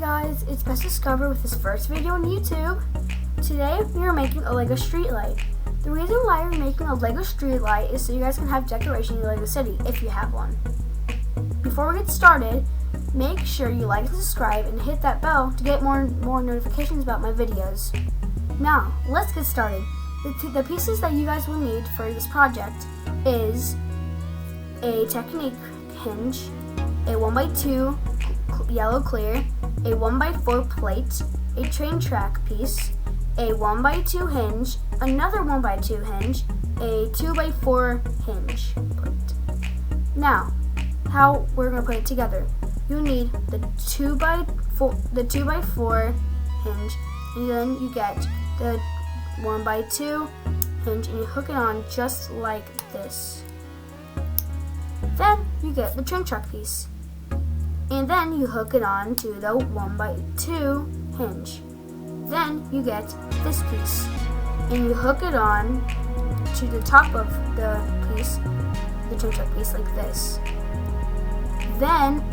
guys, it's Best Discover with his first video on YouTube. Today we are making a Lego streetlight. The reason why we're making a Lego streetlight is so you guys can have decoration in your Lego city if you have one. Before we get started, make sure you like and subscribe and hit that bell to get more notifications about my videos. Now, let's get started. The pieces that you guys will need for this project is a Technic hinge, a 1x2 yellow clear, a 1x4 plate, a train track piece, a 1x2 hinge, another 1x2 hinge, a 2x4 hinge plate. Now, how we're going to put it together. You need the 2x4 hinge, and then you get the 1x2 hinge and you hook it on just like this. Then you get the train track piece. And then you hook it on to the 1x2 hinge. Then you get this piece. And you hook it on to the top of the piece, the train track piece, like this. Then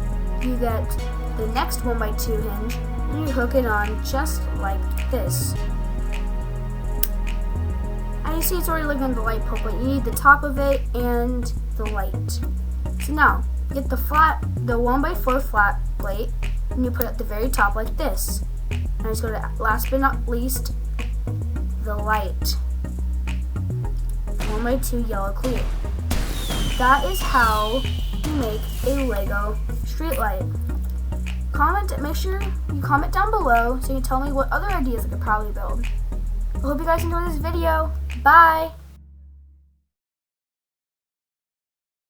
you get the next 1x2 hinge and you hook it on just like this. And you see it's already like on the light pole, but you need the top of it and the light. So now, get the 1x4 flat plate, and you put it at the very top like this. And just go to, last but not least, the light. 1x2 yellow clear. That is how you make a Lego streetlight. Make sure you comment down below so you can tell me what other ideas I could probably build. I hope you guys enjoyed this video. Bye!